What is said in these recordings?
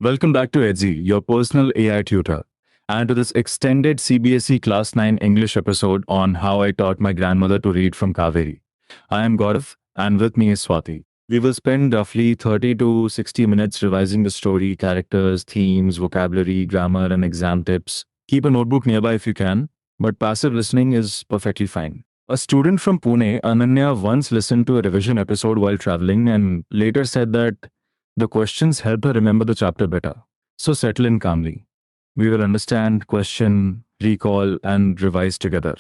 Welcome back to Edzy, your personal AI tutor, and to this extended CBSE Class 9 English episode on how I taught my grandmother to read from Kaveri. I am Gaurav, and with me is Swati. We will spend roughly 30 to 60 minutes revising the story, characters, themes, vocabulary, grammar, and exam tips. Keep a notebook nearby if you can, but passive listening is perfectly fine. A student from Pune, Ananya, once listened to a revision episode while traveling and later said that the questions help her remember the chapter better. So settle in calmly. We will understand, question, recall, and revise together.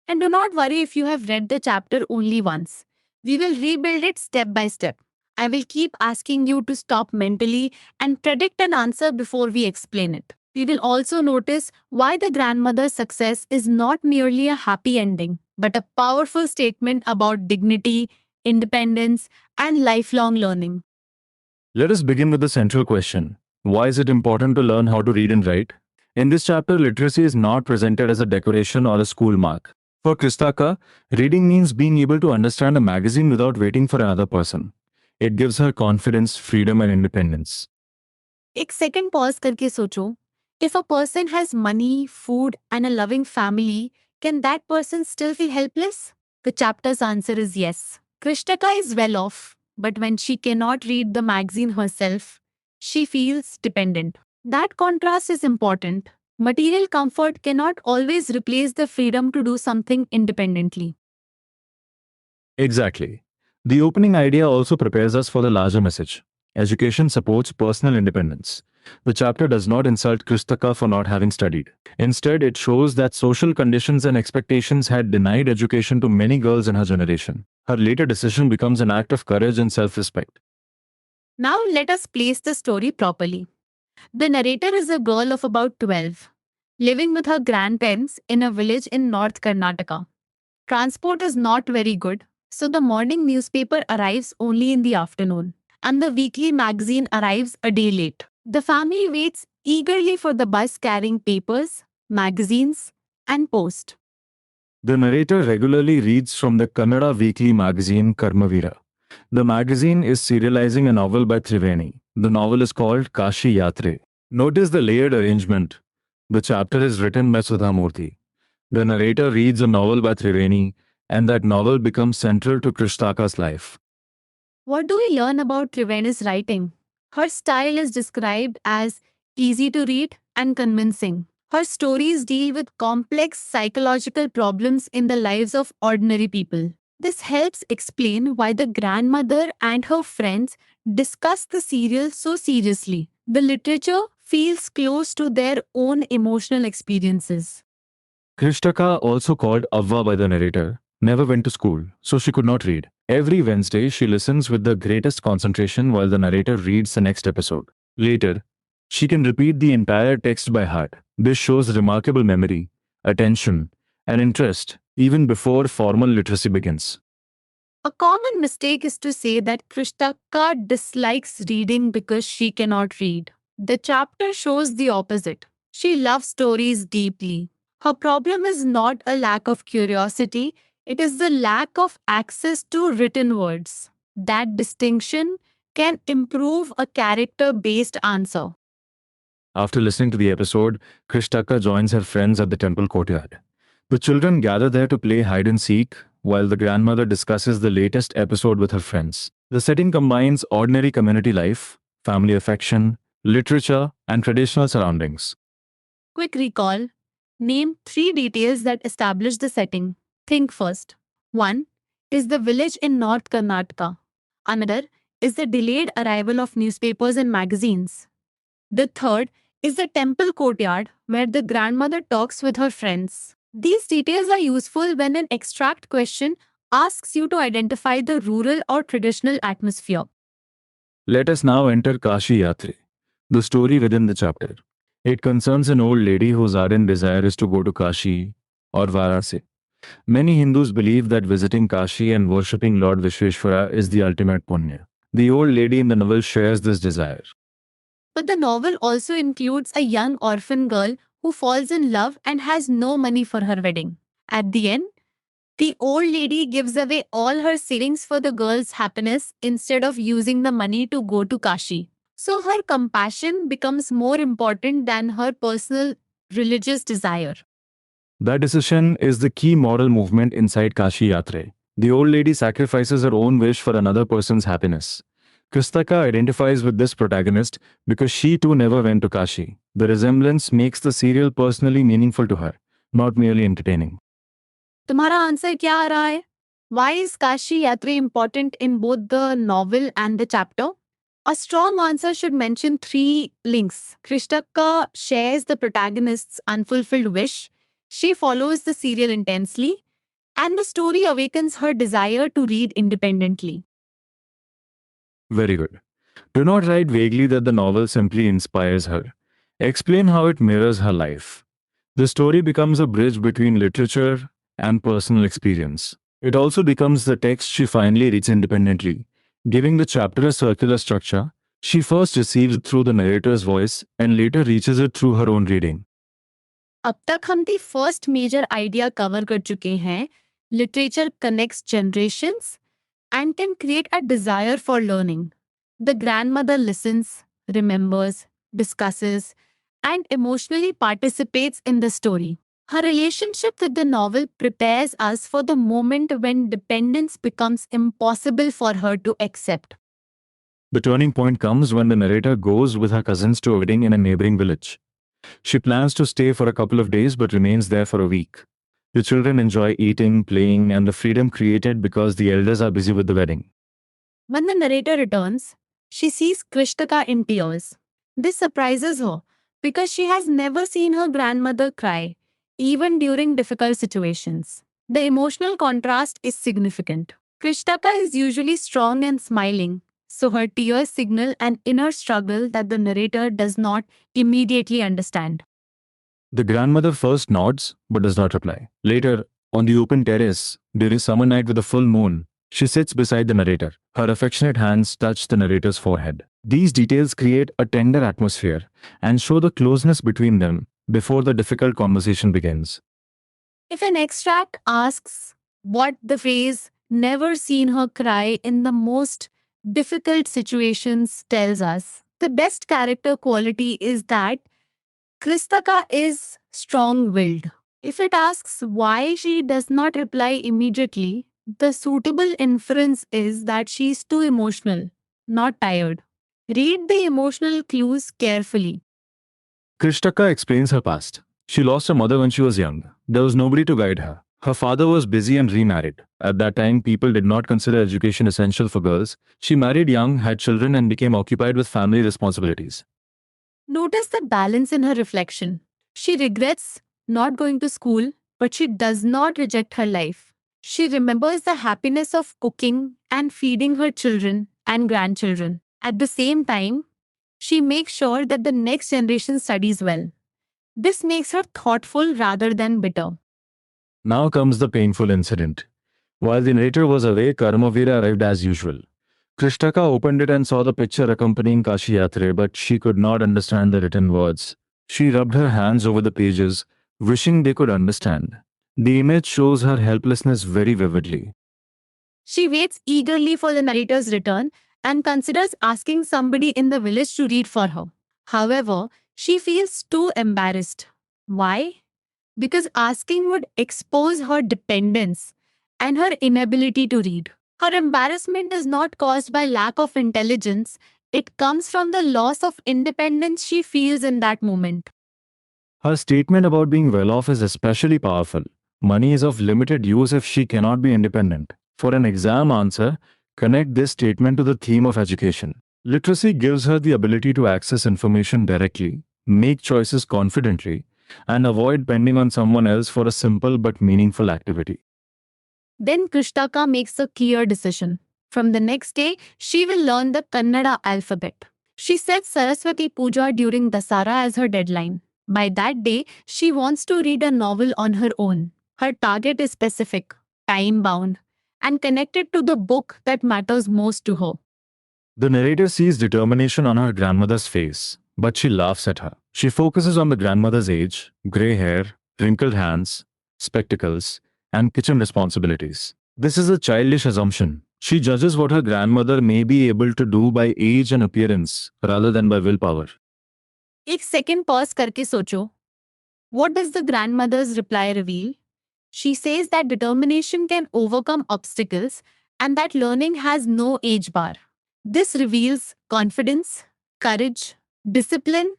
And do not worry if you have read the chapter only once. We will rebuild it step by step. I will keep asking you to stop mentally and predict an answer before we explain it. We will also notice why the grandmother's success is not merely a happy ending, but a powerful statement about dignity, independence, and lifelong learning. Let us begin with the central question. Why is it important to learn how to read and write? In this chapter, literacy is not presented as a decoration or a school mark. For Kristaka, reading means being able to understand a magazine without waiting for another person. It gives her confidence, freedom, and independence. एक second pause करके सोचो if a person has money food and a loving family can that person still feel helpless the chapters answer is yes Krishtaka is well off but when she cannot read the magazine herself she feels dependent. That contrast is important. Material comfort cannot always replace the freedom to do something independently. Exactly. The opening idea also prepares us for the larger message. Education supports personal independence. The chapter does not insult Kristaka for not having studied. Instead, it shows that social conditions and expectations had denied education to many girls in her generation. Her later decision becomes an act of courage and self respect. Now let us place the story properly. The narrator is a girl of about 12, living with her grandparents in a village in North Karnataka. Transport is not very good, so the morning newspaper arrives only in the afternoon, and the weekly magazine arrives a day late. The family waits eagerly for the bus carrying papers, magazines, and post. The narrator regularly reads from the Kannada weekly magazine Karmavira. The magazine is serializing a novel by Triveni. The novel is called Kashi Yatre. Notice the layered arrangement. The chapter is written by Sudha Murthy. The narrator reads a novel by Triveni, and that novel becomes central to Krishtaka's life. What do we learn about Triveni's writing? Her style is described as easy to read and convincing. Her stories deal with complex psychological problems in the lives of ordinary people. This helps explain why the grandmother and her friends discuss the serial so seriously. The literature feels close to their own emotional experiences. Krishtaka, also called Avva by the narrator, never went to school, so she could not read. Every Wednesday, she listens with the greatest concentration while the narrator reads the next episode. Later, she can repeat the entire text by heart. This shows remarkable memory, attention, and interest even before formal literacy begins. A common mistake is to say that Krishtaka dislikes reading because she cannot read. The chapter shows the opposite. She loves stories deeply. Her problem is not a lack of curiosity, it is the lack of access to written words. That distinction can improve a character based answer. After listening to the episode, Krishtaka joins her friends at the temple courtyard. The children gather there to play hide and seek, while the grandmother discusses the latest episode with her friends. The setting combines ordinary community life, family affection, literature, and traditional surroundings. Quick recall. Name three details that establish the setting. Think first. 1. Is the village in North Karnataka. Another is the delayed arrival of newspapers and magazines. The third is the temple courtyard where the grandmother talks with her friends. These details are useful when an extract question asks you to identify the rural or traditional atmosphere. Let us now enter Kashi Yatre, the story within the chapter. It concerns an old lady whose ardent desire is to go to Kashi or Varanasi. Many Hindus believe that visiting Kashi and worshipping Lord Vishweshwara is the ultimate punya. The old lady in the novel shares this desire. But the novel also includes a young orphan girl who falls in love and has no money for her wedding. At the end, the old lady gives away all her savings for the girl's happiness instead of using the money to go to Kashi. So her compassion becomes more important than her personal religious desire. That decision is the key moral movement inside Kashi Yatre. The old lady sacrifices her own wish for another person's happiness. Kristaka identifies with this protagonist because she too never went to Kashi. The resemblance makes the serial personally meaningful to her, not merely entertaining. तुम्हारा answer क्या आ रहा है? Why is Kashi Yatri important in both the novel and the chapter? A strong answer should mention three links. Krishtaka shares the protagonist's unfulfilled wish. She follows the serial intensely, and the story awakens her desire to read independently. Very good. Do not write vaguely that the novel simply inspires her. Explain how it mirrors her life. The story becomes a bridge between literature and personal experience. It also becomes the text she finally reads independently, giving the chapter a circular structure. She first receives it through the narrator's voice and later reaches it through her own reading. अब तक हम the first major idea cover कर चुके हैं. Literature connects generations and can create a desire for learning. The grandmother listens, remembers, discusses, and emotionally participates in the story. Her relationship with the novel prepares us for the moment when dependence becomes impossible for her to accept. The turning point comes when the narrator goes with her cousins to a wedding in a neighboring village. She plans to stay for a couple of days but remains there for a week. The children enjoy eating, playing, and the freedom created because the elders are busy with the wedding. When the narrator returns, she sees Krishtaka in tears. This surprises her because she has never seen her grandmother cry, even during difficult situations. The emotional contrast is significant. Krishtaka is usually strong and smiling, so her tears signal an inner struggle that the narrator does not immediately understand. The grandmother first nods but does not reply. Later, on the open terrace, during summer night with a full moon, she sits beside the narrator. Her affectionate hands touch the narrator's forehead. These details create a tender atmosphere and show the closeness between them before the difficult conversation begins. If an extract asks what the phrase never seen her cry in the most difficult situations tells us, the best character quality is that Kristaka is strong willed. If it asks why she does not reply immediately, the suitable inference is that she is too emotional, not tired. Read the emotional clues carefully. Krishtaka explains her past. She lost her mother when she was young. There was nobody to guide her. Her father was busy and remarried. At that time, people did not consider education essential for girls. She married young, had children, and became occupied with family responsibilities. Notice the balance in her reflection. She regrets not going to school, but she does not reject her life. She remembers the happiness of cooking and feeding her children and grandchildren. At the same time, she makes sure that the next generation studies well. This makes her thoughtful rather than bitter. Now comes the painful incident. While the narrator was away, Karamavira arrived as usual. Krishtaka opened it and saw the picture accompanying Kashi Yatre, but she could not understand the written words. She rubbed her hands over the pages, wishing they could understand. The image shows her helplessness very vividly. She waits eagerly for the narrator's return and considers asking somebody in the village to read for her. However, she feels too embarrassed. Why? Because asking would expose her dependence and her inability to read. Her embarrassment is not caused by lack of intelligence, it comes from the loss of independence she feels in that moment. Her statement about being well off is especially powerful. Money is of limited use if she cannot be independent. For an exam answer, connect this statement to the theme of education. Literacy gives her the ability to access information directly, make choices confidently, and avoid depending on someone else for a simple but meaningful activity. Then Krishtaka makes a clear decision. From the next day, she will learn the Kannada alphabet. She sets Saraswati Puja during Dasara as her deadline. By that day, she wants to read a novel on her own. Her target is specific, time-bound, and connected to the book that matters most to her. The narrator sees determination on her grandmother's face, but she laughs at her. She focuses on the grandmother's age, grey hair, wrinkled hands, spectacles, and kitchen responsibilities. This is a childish assumption, She judges what her grandmother may be able to do by age and appearance rather than by willpower. एक second pause करके सोचो. What does the grandmother's reply reveal? She says that determination can overcome obstacles and that learning has no age bar. This reveals confidence, courage, discipline,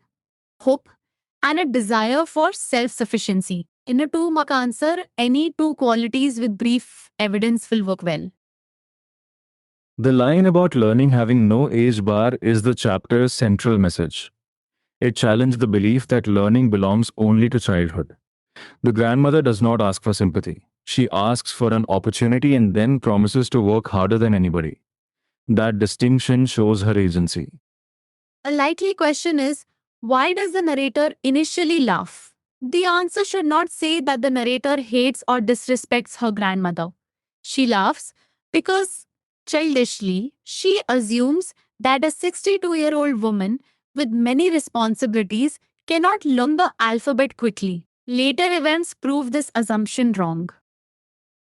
hope, and a desire for self sufficiency. In a two mark answer, any two qualities with brief evidence will work well. The line about learning having no age bar is the chapter's central message. It challenged the belief that learning belongs only to childhood. The grandmother does not ask for sympathy. She asks for an opportunity and then promises to work harder than anybody. That distinction shows her agency. A likely question is, why does the narrator initially laugh? The answer should not say that the narrator hates or disrespects her grandmother. She laughs because, childishly, she assumes that a 62-year-old woman with many responsibilities cannot learn the alphabet quickly. Later events prove this assumption wrong.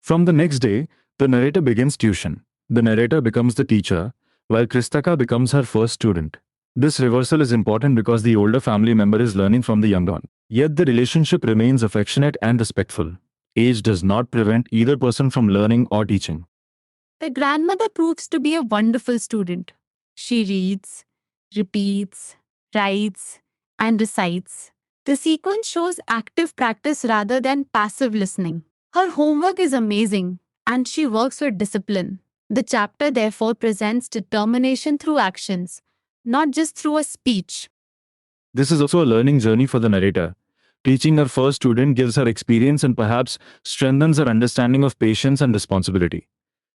From the next day, the narrator begins tuition. The narrator becomes the teacher, while Kristaka becomes her first student. This reversal is important because the older family member is learning from the younger one. Yet the relationship remains affectionate and respectful. Age does not prevent either person from learning or teaching. The grandmother proves to be a wonderful student. She reads, repeats, writes, and recites. The sequence shows active practice rather than passive listening. Her homework is amazing, and she works with discipline. The chapter therefore presents determination through actions, not just through a speech. This is also a learning journey for the narrator. Teaching her first student gives her experience and perhaps strengthens her understanding of patience and responsibility.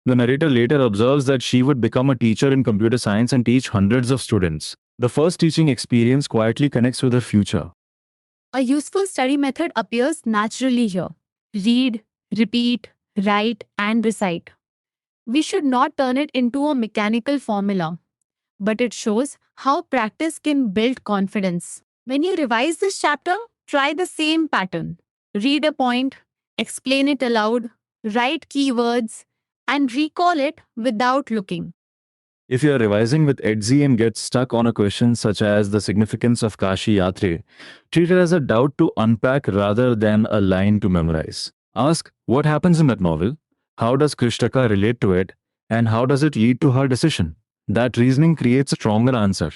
The narrator later observes that she would become a teacher in computer science and teach hundreds of students. The first teaching experience quietly connects with her future. A useful study method appears naturally here. Read, repeat, write, and recite. We should not turn it into a mechanical formula, but it shows how practice can build confidence. When you revise this chapter, try the same pattern. Read a point, explain it aloud, write keywords, and recall it without looking. If you are revising with Edzi and get stuck on a question such as the significance of Kashi Yatre, treat it as a doubt to unpack rather than a line to memorize. Ask, what happens in that novel? How does Krishtaka relate to it? And how does it lead to her decision? That reasoning creates a stronger answer.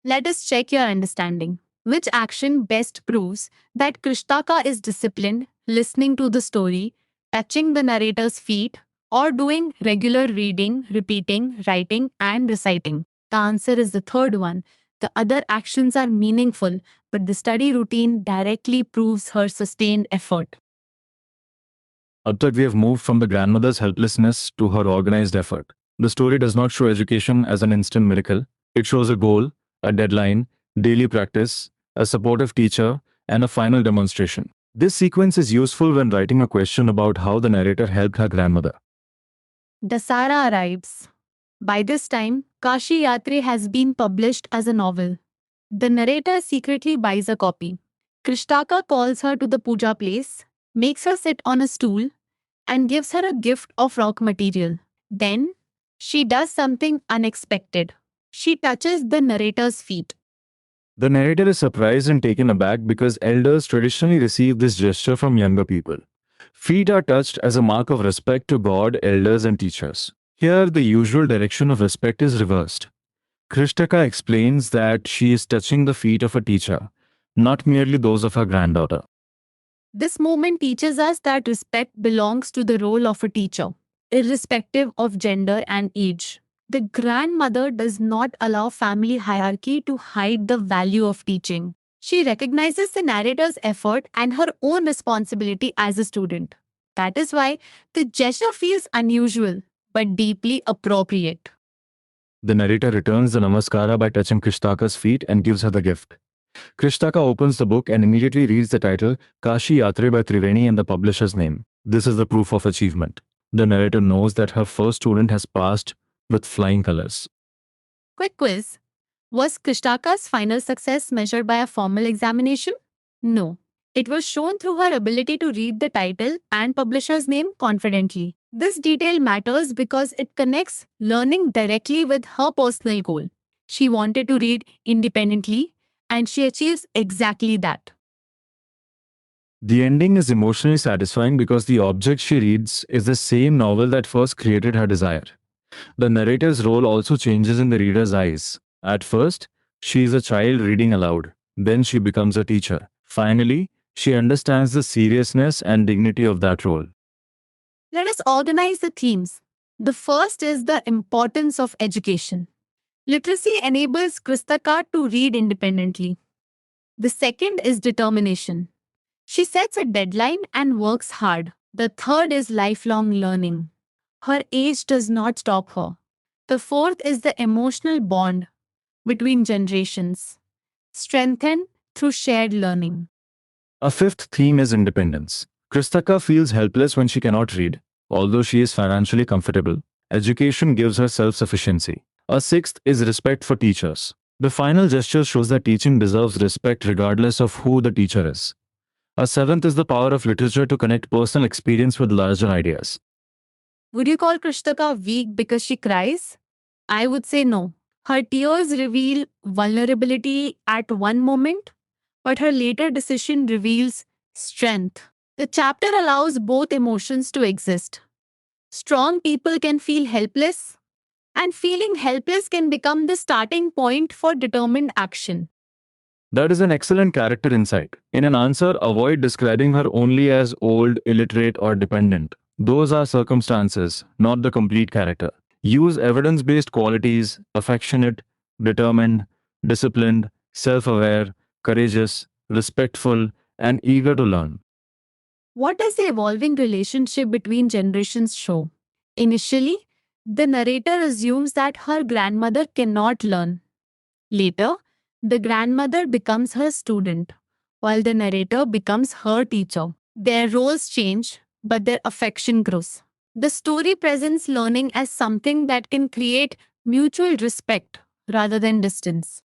Let us check your understanding. Which action best proves that Krishtaka is disciplined, listening to the story, touching the narrator's feet, or doing regular reading, repeating, writing, and reciting? The answer is the third one. The other actions are meaningful, but the study routine directly proves her sustained effort. Up that we have moved from the grandmother's helplessness to her organized effort. The story does not show education as an instant miracle. It shows a goal, a deadline, daily practice, a supportive teacher, and a final demonstration. This sequence is useful when writing a question about how the narrator helped her grandmother. Dasara arrives. By this time, Kashi Yatre has been published as a novel. The narrator secretly buys a copy. Krishtaka calls her to the puja place, makes her sit on a stool, and gives her a gift of rock material. Then, she does something unexpected. She touches the narrator's feet. The narrator is surprised and taken aback because elders traditionally receive this gesture from younger people. Feet are touched as a mark of respect to God, elders, and teachers. Here, the usual direction of respect is reversed. Krishtaka explains that she is touching the feet of a teacher, not merely those of her granddaughter. This moment teaches us that respect belongs to the role of a teacher, irrespective of gender and age. The grandmother does not allow family hierarchy to hide the value of teaching. She recognizes the narrator's effort and her own responsibility as a student. That is why the gesture feels unusual but deeply appropriate. The narrator returns the namaskara by touching Krishtaka's feet and gives her the gift. Krishtaka opens the book and immediately reads the title Kashi Yatre by Triveni and the publisher's name. This is the proof of achievement. The narrator knows that her first student has passed with flying colors. Quick quiz. Was Krishtaka's final success measured by a formal examination? No. It was shown through her ability to read the title and publisher's name confidently. This detail matters because it connects learning directly with her personal goal. She wanted to read independently, and she achieves exactly that. The ending is emotionally satisfying because the object she reads is the same novel that first created her desire. The narrator's role also changes in the reader's eyes. At first, she is a child reading aloud. Then she becomes a teacher. Finally, she understands the seriousness and dignity of that role. Let us organize the themes. The first is the importance of education. Literacy enables Kristaka to read independently. The second is determination. She sets a deadline and works hard. The third is lifelong learning. Her age does not stop her. The fourth is the emotional bond between generations, strengthened through shared learning. A fifth theme is independence. Kristaka feels helpless when she cannot read, although she is financially comfortable. Education gives her self sufficiency. A sixth is respect for teachers. The final gesture shows that teaching deserves respect regardless of who the teacher is. A seventh is the power of literature to connect personal experience with larger ideas. Would you call Krishtaka weak because she cries? I would say no. Her tears reveal vulnerability at one moment, but her later decision reveals strength. The chapter allows both emotions to exist. Strong people can feel helpless, and feeling helpless can become the starting point for determined action. That is an excellent character insight. In an answer, avoid describing her only as old, illiterate, or dependent. Those are circumstances, not the complete character. Use evidence based qualities affectionate, determined, disciplined, self aware, courageous, respectful, and eager to learn. What does the evolving relationship between generations show? Initially, the narrator assumes that her grandmother cannot learn. Later, the grandmother becomes her student, while the narrator becomes her teacher. Their roles change, but their affection grows. The story presents learning as something that can create mutual respect rather than distance.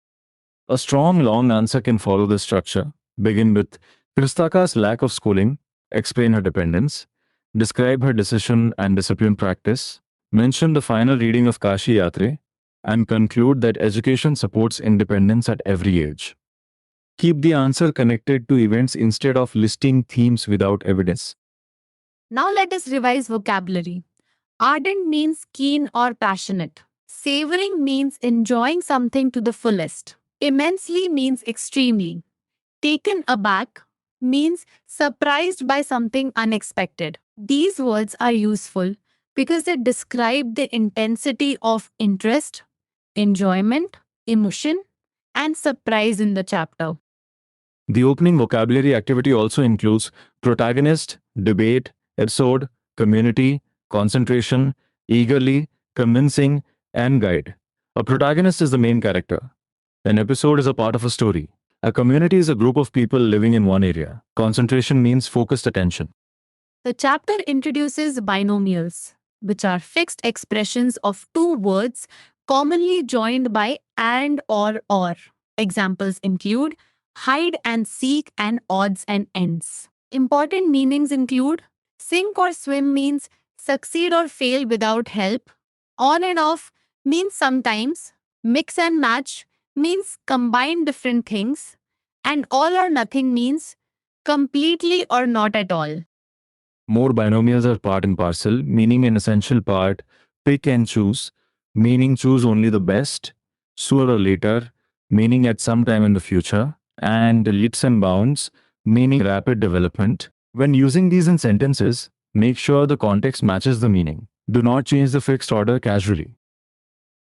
A strong, long answer can follow this structure. Begin with Kristaka's lack of schooling, explain her dependence, describe her decision and discipline practice, mention the final reading of Kashi Yatre, and conclude that education supports independence at every age. Keep the answer connected to events instead of listing themes without evidence. Now let us revise vocabulary. Ardent means keen or passionate. Savoring means enjoying something to the fullest. Immensely means extremely. Taken aback means surprised by something unexpected. These words are useful because they describe the intensity of interest, enjoyment, emotion, and surprise in the chapter. The opening vocabulary activity also includes protagonist, debate, episode, community, concentration, eagerly, convincing, and guide. A protagonist is the main character. An episode is a part of a story. A community is a group of people living in one area. Concentration means focused attention. The chapter introduces binomials, which are fixed expressions of two words commonly joined by and or. Examples include hide and seek and odds and ends. Important meanings include sink or swim means succeed or fail without help. On and off means sometimes. Mix and match means combine different things. And all or nothing means completely or not at all. More binomials are part and parcel, meaning an essential part, pick and choose, meaning choose only the best, sooner or later, meaning at some time in the future, and leaps and bounds, meaning rapid development. When using these in sentences, make sure the context matches the meaning. Do not change the fixed order casually.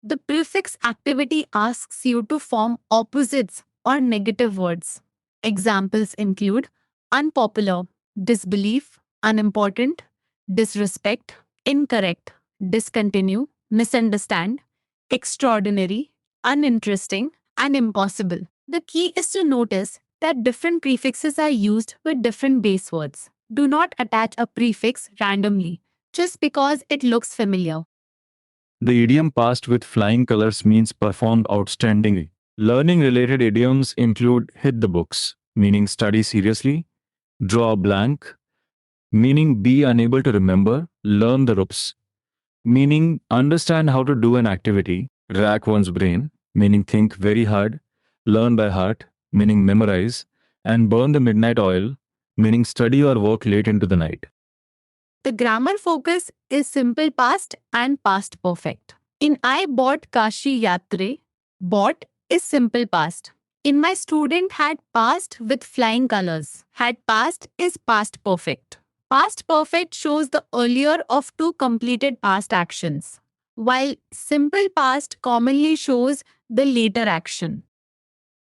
The prefix activity asks you to form opposites or negative words. Examples include unpopular, disbelief, unimportant, disrespect, incorrect, discontinue, misunderstand, extraordinary, uninteresting, and impossible. The key is to notice that different prefixes are used with different base words. Do not attach a prefix randomly just because it looks familiar. The idiom passed with flying colors means performed outstandingly. Learning related idioms include hit the books, meaning study seriously, Draw a blank, meaning be unable to remember, learn the ropes, meaning understand how to do an activity, rack one's brain, meaning think very hard, learn by heart, meaning memorize, and burn the midnight oil, meaning study or work late into the night. The grammar focus is simple past and past perfect. In I bought Kashi Yatre, bought is simple past. In my student had passed with flying colors. Had passed is past perfect. Past perfect shows the earlier of two completed past actions, while simple past commonly shows the later action.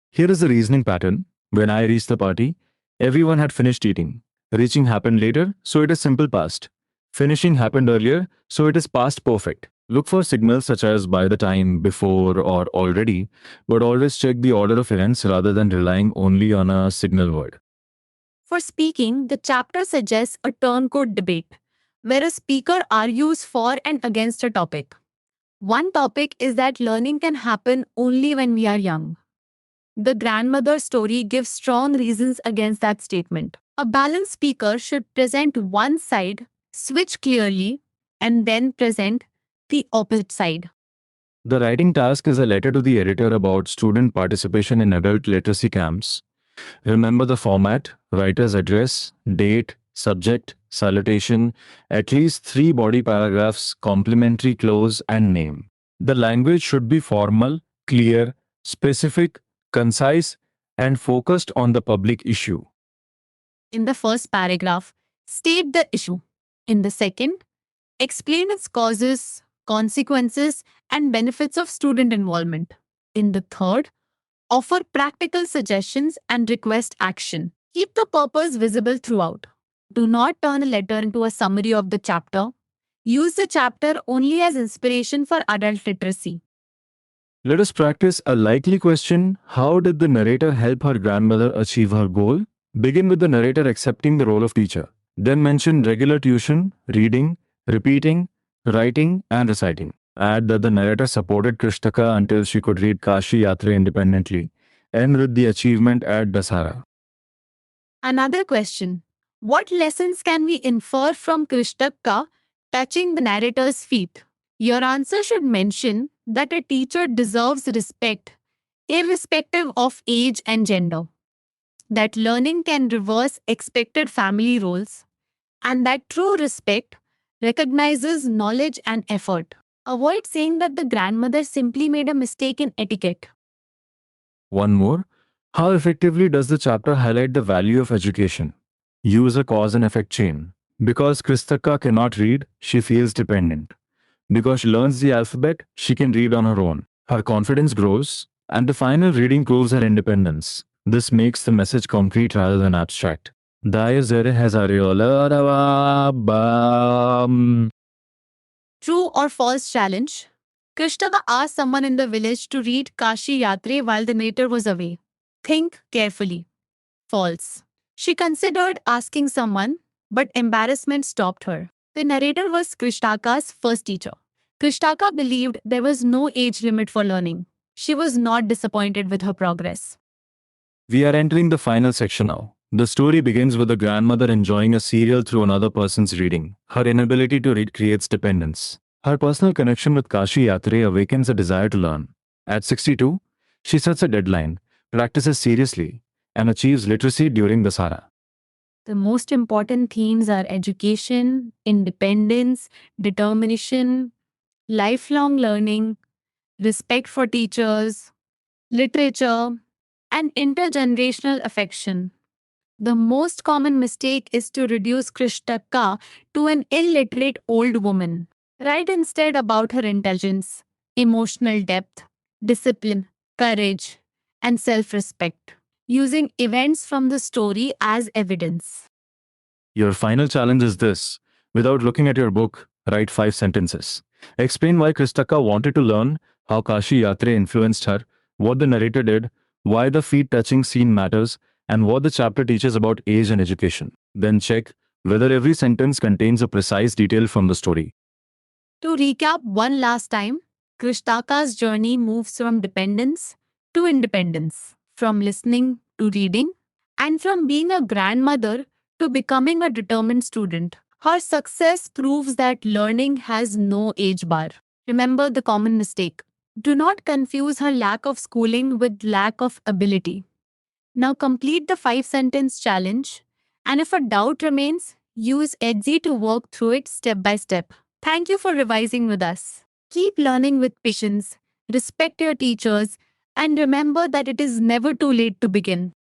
Here is the reasoning pattern. When I reached the party, everyone had finished eating. Reaching happened later, so it is simple past. Finishing happened earlier, so it is past perfect. Look for signals such as by the time, before, or already, but always check the order of events rather than relying only on a signal word. For speaking, the chapter suggests a turncoat debate, where a speaker argues for and against a topic. One topic is that learning can happen only when we are young. The grandmother story gives strong reasons against that statement. A balanced speaker should present one side, switch clearly, and then present the opposite side. The writing task is a letter to the editor about student participation in adult literacy camps. Remember the format, writer's address, date, subject, salutation, at least 3 body paragraphs, complimentary clause, and name. The language should be formal, clear, specific, concise, and focused on the public issue. In the first paragraph, state the issue. In the second, explain its causes, consequences, and benefits of student involvement. In the third, offer practical suggestions and request action. Keep the purpose visible throughout. Do not turn a letter into a summary of the chapter. Use the chapter only as inspiration for adult literacy. Let us practice a likely question. How did the narrator help her grandmother achieve her goal? Begin with the narrator accepting the role of teacher. Then mention regular tuition, reading, repeating, writing, and reciting. Add that the narrator supported Krishtaka until she could read Kashi Yatra independently. End with the achievement at Dasara. Another question. What lessons can we infer from Krishtaka touching the narrator's feet? Your answer should mention that a teacher deserves respect, irrespective of age and gender, that learning can reverse expected family roles, and that true respect recognizes knowledge and effort. Avoid saying that the grandmother simply made a mistake in etiquette. One more. How effectively does the chapter highlight the value of education? Use a cause and effect chain. Because Kristaka cannot read, she feels dependent. Because she learns the alphabet, she can read on her own. Her confidence grows, and the final reading proves her independence. This makes the message concrete rather than abstract. Dair zere has True or false challenge? Krishnava asked someone in the village to read Kashi Yatre while the narrator was away. Think carefully. False. She considered asking someone, but embarrassment stopped her. The narrator was Krishtaka's first teacher. Krishtaka believed there was no age limit for learning. She was not disappointed with her progress. We are entering the final section now. The story begins with the grandmother enjoying a cereal through another person's reading. Her inability to read creates dependence. Her personal connection with Kashi Yatre awakens a desire to learn. At 62, she sets a deadline, practices seriously, and achieves literacy during Dasara. The most important themes are education, independence, determination, lifelong learning, respect for teachers, literature, and intergenerational affection. The most common mistake is to reduce Krishtaka to an illiterate old woman. Write instead about her intelligence, emotional depth, discipline, courage, and self respect, using events from the story as evidence. Your final challenge is this. Without looking at your book, write 5 sentences. Explain why Kristaka wanted to learn, how Kashi Yatre influenced her, what the narrator did, why the feet touching scene matters, and what the chapter teaches about age and education. Then check whether every sentence contains a precise detail from the story. To recap one last time, Krishtaka's journey moves from dependence to independence, from listening to reading, and from being a grandmother to becoming a determined student. Her success proves that learning has no age bar. Remember the common mistake. Do not confuse her lack of schooling with lack of ability. Now complete the 5 sentence challenge, and if a doubt remains, use Etsy to work through it step by step. Thank you for revising with us. Keep learning with patience, respect your teachers, and remember that it is never too late to begin.